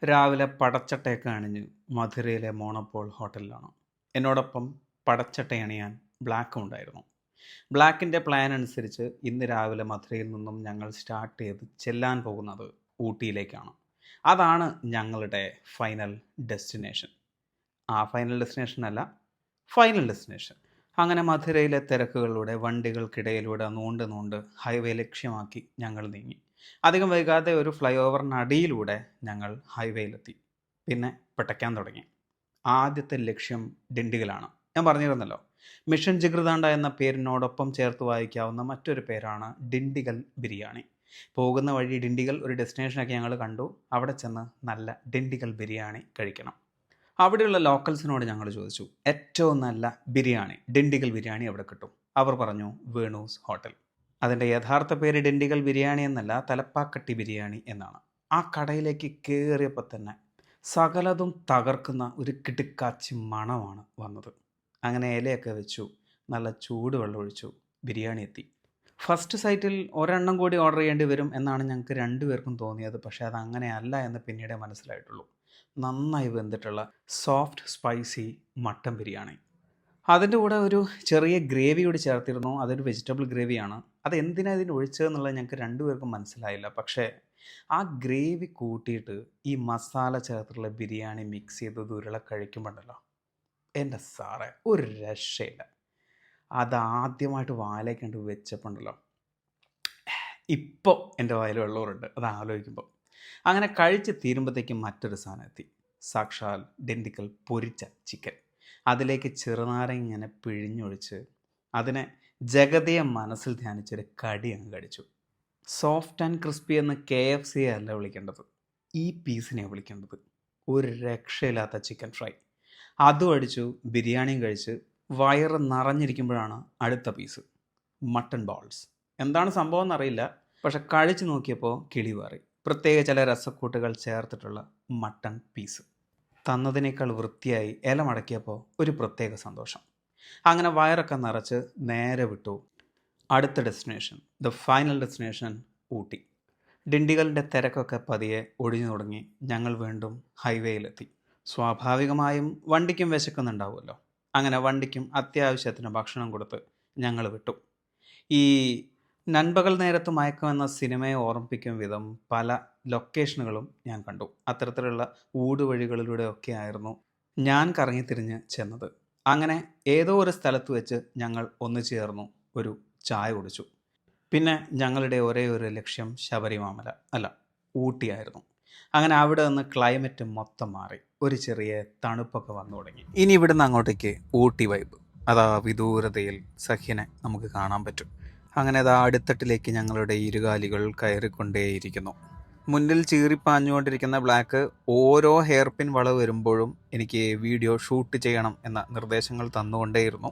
രാവിലെ പടച്ചട്ടയൊക്കെ അണിഞ്ഞ് മധുരയിലെ മോണോപോൾ ഹോട്ടലിലാണ്. എന്നോടൊപ്പം പടച്ചട്ട അണിയാൻ ബ്ലാക്കും ഉണ്ടായിരുന്നു. ബ്ലാക്കിൻ്റെ പ്ലാൻ അനുസരിച്ച് ഇന്ന് രാവിലെ മധുരയിൽ നിന്നും ഞങ്ങൾ സ്റ്റാർട്ട് ചെയ്ത് ചെല്ലാൻ പോകുന്നത് ഊട്ടിയിലേക്കാണ്. അതാണ് ഞങ്ങളുടെ ഫൈനൽ ഡെസ്റ്റിനേഷൻ. ഫൈനൽ ഡെസ്റ്റിനേഷൻ അല്ല, ഫൈനൽ ഡെസ്റ്റിനേഷൻ. അങ്ങനെ മധുരയിലെ തിരക്കുകളിലൂടെ വണ്ടികൾക്കിടയിലൂടെ നൂണ്ട് ഹൈവേ ലക്ഷ്യമാക്കി ഞങ്ങൾ നീങ്ങി. അധികം വൈകാതെ ഒരു ഫ്ലൈ ഓവറിനടിയിലൂടെ ഞങ്ങൾ ഹൈവേയിലെത്തി. പിന്നെ പിടയ്ക്കാൻ തുടങ്ങി. ആദ്യത്തെ ലക്ഷ്യം ഡിണ്ടിഗലാണ്. ഞാൻ പറഞ്ഞിരുന്നല്ലോ, മിഷൻ ജിഗർതാണ്ട എന്ന പേരിനോടൊപ്പം ചേർത്ത് വായിക്കാവുന്ന മറ്റൊരു പേരാണ് ഡിണ്ടിഗൽ ബിരിയാണി. പോകുന്ന വഴി ഡിണ്ടിഗൽ ഒരു ഡെസ്റ്റിനേഷനൊക്കെ ഞങ്ങൾ കണ്ടു. അവിടെ ചെന്ന് നല്ല ഡിണ്ടിഗൽ ബിരിയാണി കഴിക്കണം. അവിടെയുള്ള ലോക്കൽസിനോട് ഞങ്ങൾ ചോദിച്ചു, ഏറ്റവും നല്ല ബിരിയാണി, ഡിണ്ടിഗൽ ബിരിയാണി എവിടെ കിട്ടും? അവർ പറഞ്ഞു, വേണൂസ് ഹോട്ടൽ. അതിൻ്റെ യഥാർത്ഥ പേര് ഡിണ്ടിഗൽ ബിരിയാണി എന്നല്ല, തലപ്പാക്കട്ടി ബിരിയാണി എന്നാണ്. ആ കടയിലേക്ക് കയറിയപ്പോൾ തന്നെ സകലതും തകർക്കുന്ന ഒരു കിടുക്കാച്ചി മണമാണ് വന്നത്. അങ്ങനെ ഇലയൊക്കെ വെച്ചു, നല്ല ചൂടുവെള്ളം ഒഴിച്ചു, ബിരിയാണി എത്തി. ഫസ്റ്റ് സൈറ്റിൽ ഒരെണ്ണം കൂടി ഓർഡർ ചെയ്യേണ്ടി വരും എന്നാണ് ഞങ്ങൾക്ക് രണ്ടുപേർക്കും തോന്നിയത്. പക്ഷേ അത് അങ്ങനെയല്ല എന്ന് പിന്നീടേ മനസ്സിലായിട്ടുള്ളൂ. നന്നായി വെന്തിട്ടുള്ള സോഫ്റ്റ് സ്പൈസി മട്ടൻ ബിരിയാണി. അതിൻ്റെ കൂടെ ഒരു ചെറിയ ഗ്രേവി കൂടി ചേർത്തിരുന്നു. അതൊരു വെജിറ്റബിൾ ഗ്രേവിയാണ്. അത് എന്തിനാണ് ഇതിന് ഒഴിച്ചതെന്നുള്ളത് ഞങ്ങൾക്ക് രണ്ടുപേർക്കും മനസ്സിലായില്ല. പക്ഷേ ആ ഗ്രേവി കൂട്ടിയിട്ട് ഈ മസാല ചേർത്തുള്ള ബിരിയാണി മിക്സ് ചെയ്ത് ഉരുള കഴിക്കുമ്പോണ്ടല്ലോ, എൻ്റെ സാറേ ഒരു രക്ഷയില്ല. അതാദ്യമായിട്ട് വായിലേക്ക് കണ്ട് വെച്ചപ്പോണ്ടല്ലോ, ഇപ്പോൾ എൻ്റെ വായിൽ വെള്ളമുണ്ട് അത് ആലോചിക്കുമ്പോൾ. അങ്ങനെ കഴിച്ച് തീരുമ്പോഴത്തേക്കും മറ്റൊരു സാധനം എത്തി. സാക്ഷാൽ ഡിണ്ടിഗൽ പൊരിച്ച ചിക്കൻ. അതിലേക്ക് ചെറുനാരങ്ങ ഇങ്ങനെ പിഴിഞ്ഞൊഴിച്ച് അതിനെ ജഗതിയെ മനസ്സിൽ ധ്യാനിച്ചൊരു കടി അങ്ങ് കടിച്ചു. സോഫ്റ്റ് ആൻഡ് ക്രിസ്പി എന്ന് KFC അല്ല വിളിക്കേണ്ടത്, ഈ പീസിനെയാണ് വിളിക്കേണ്ടത്. ഒരു രക്ഷയില്ലാത്ത ചിക്കൻ ഫ്രൈ. അതും അടിച്ചു, ബിരിയാണിയും കഴിച്ച് വയറ് നിറഞ്ഞിരിക്കുമ്പോഴാണ് അടുത്ത പീസ്, മട്ടൺ ബോൾസ്. എന്താണ് സംഭവം എന്നറിയില്ല, പക്ഷെ കഴിച്ച് നോക്കിയപ്പോൾ കിളി പാറി. പ്രത്യേക ചില രസക്കൂട്ടുകൾ ചേർത്തിട്ടുള്ള മട്ടൺ പീസ്. തന്നതിനേക്കാൾ വൃത്തിയായി ഇല മടക്കിയപ്പോൾ ഒരു പ്രത്യേക സന്തോഷം. അങ്ങനെ വയറൊക്കെ നിറച്ച് നേരെ വിട്ടു അടുത്ത destination, the final destination Ooty. ഡിണ്ടിഗലിൻ്റെ തിരക്കൊക്കെ പതിയെ ഒഴിഞ്ഞു തുടങ്ങി. ഞങ്ങൾ വീണ്ടും ഹൈവേയിലെത്തി. സ്വാഭാവികമായും വണ്ടിക്കും വിശക്കുന്നുണ്ടാവുമല്ലോ. അങ്ങനെ വണ്ടിക്കും അത്യാവശ്യത്തിന് ഭക്ഷണം കൊടുത്ത് ഞങ്ങൾ വിട്ടു. ഈ നൻപകൽ നേരത്ത് മയക്കം എന്ന സിനിമയെ ഓർമ്മിപ്പിക്കും വിധം പല ലൊക്കേഷനുകളും ഞാൻ കണ്ടു. അത്തരത്തിലുള്ള ഊടുവഴികളിലൂടെയൊക്കെ ആയിരുന്നു ഞാൻ കറങ്ങിത്തിരിഞ്ഞ് ചെന്നത്. അങ്ങനെ ഏതോ ഒരു സ്ഥലത്ത് വെച്ച് ഞങ്ങൾ ഒന്നു ചേർന്നു, ഒരു ചായ കുടിച്ചു. പിന്നെ ഞങ്ങളുടെ ഒരേ ഒരു ലക്ഷ്യം ശബരിമല അല്ല, ഊട്ടിയായിരുന്നു. അങ്ങനെ അവിടെ നിന്ന് ക്ലൈമറ്റ് മൊത്തം മാറി. ഒരു ചെറിയ തണുപ്പൊക്കെ വന്നു തുടങ്ങി. ഇനി ഇവിടുന്ന് അങ്ങോട്ടേക്ക് ഊട്ടി വൈബ്, അതാ വിദൂരതയിൽ സഖ്യനെ നമുക്ക് കാണാൻ പറ്റും. അങ്ങനെ അതാ അടിത്തട്ടിലേക്ക് ഞങ്ങളുടെ ഇരുകാലികൾ കയറിക്കൊണ്ടേയിരിക്കുന്നു. മുന്നിൽ ചീറിപ്പാഞ്ഞുകൊണ്ടിരിക്കുന്ന ബ്ലാക്ക് ഓരോ ഹെയർ പിൻ വളവ് വരുമ്പോഴും എനിക്ക് വീഡിയോ ഷൂട്ട് ചെയ്യണം എന്ന നിർദ്ദേശങ്ങൾ തന്നുകൊണ്ടേയിരുന്നു.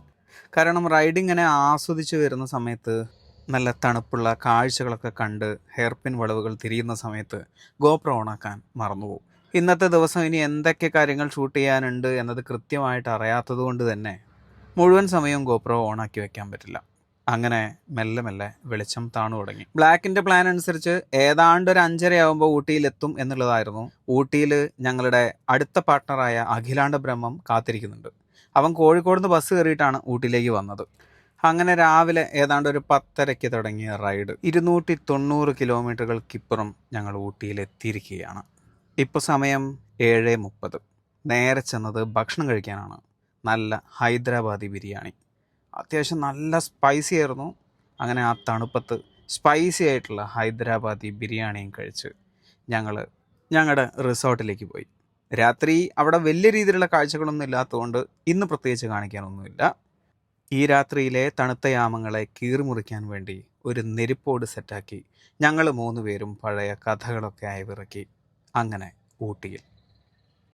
കാരണം റൈഡിങ് ഇങ്ങനെ ആസ്വദിച്ച് വരുന്ന സമയത്ത് നല്ല തണുപ്പുള്ള കാഴ്ചകളൊക്കെ കണ്ട് ഹെയർ പിൻ വളവുകൾ തിരിയുന്ന സമയത്ത് GoPro ഓണാക്കാൻ മറന്നുപോകും. ഇന്നത്തെ ദിവസം ഇനി എന്തൊക്കെ കാര്യങ്ങൾ ഷൂട്ട് ചെയ്യാനുണ്ട് എന്നത് കൃത്യമായിട്ട് അറിയാത്തത് കൊണ്ട് തന്നെ മുഴുവൻ സമയവും GoPro ഓണാക്കി വെക്കാൻ പറ്റില്ല. അങ്ങനെ മെല്ലെ മെല്ലെ വെളിച്ചം താണു തുടങ്ങി. ബ്ലാക്കിൻ്റെ പ്ലാൻ അനുസരിച്ച് ഏതാണ്ട് ഒരു 5:30 ആകുമ്പോൾ ഊട്ടിയിലെത്തും എന്നുള്ളതായിരുന്നു. ഊട്ടിയിൽ ഞങ്ങളുടെ അടുത്ത പാർട്ട്ണറായ അഖിലാണ്ട ബ്രഹ്മം കാത്തിരിക്കുന്നുണ്ട്. അവൻ കോഴിക്കോട് നിന്ന് ബസ് കയറിയിട്ടാണ് ഊട്ടിയിലേക്ക് വന്നത്. അങ്ങനെ രാവിലെ ഏതാണ്ട് ഒരു 10:30 തുടങ്ങിയ റൈഡ് 290 കിലോമീറ്ററുകൾക്കിപ്പുറം ഞങ്ങൾ ഊട്ടിയിലെത്തിയിരിക്കുകയാണ്. ഇപ്പോൾ സമയം 7:30. നേരെ ചെന്നത് ഭക്ഷണം കഴിക്കാനാണ്. നല്ല ഹൈദരാബാദി ബിരിയാണി. അത്യാവശ്യം നല്ല സ്പൈസി ആയിരുന്നു. അങ്ങനെ ആ തണുപ്പത്ത് സ്പൈസി ആയിട്ടുള്ള ഹൈദരാബാദി ബിരിയാണിയും കഴിച്ച് ഞങ്ങൾ ഞങ്ങളുടെ റിസോർട്ടിലേക്ക് പോയി. രാത്രി അവിടെ വലിയ രീതിയിലുള്ള കാഴ്ചകളൊന്നും ഇല്ലാത്തതുകൊണ്ട് ഇന്ന് പ്രത്യേകിച്ച് കാണിക്കാനൊന്നുമില്ല. ഈ രാത്രിയിലെ തണുത്ത യാമങ്ങളെ കീറിമുറിക്കാൻ വേണ്ടി ഒരു നെരുപ്പോട് സെറ്റാക്കി ഞങ്ങൾ 3 പേരും പഴയ കഥകളൊക്കെ അയവിറക്കി അങ്ങനെ ഊട്ടിയിൽ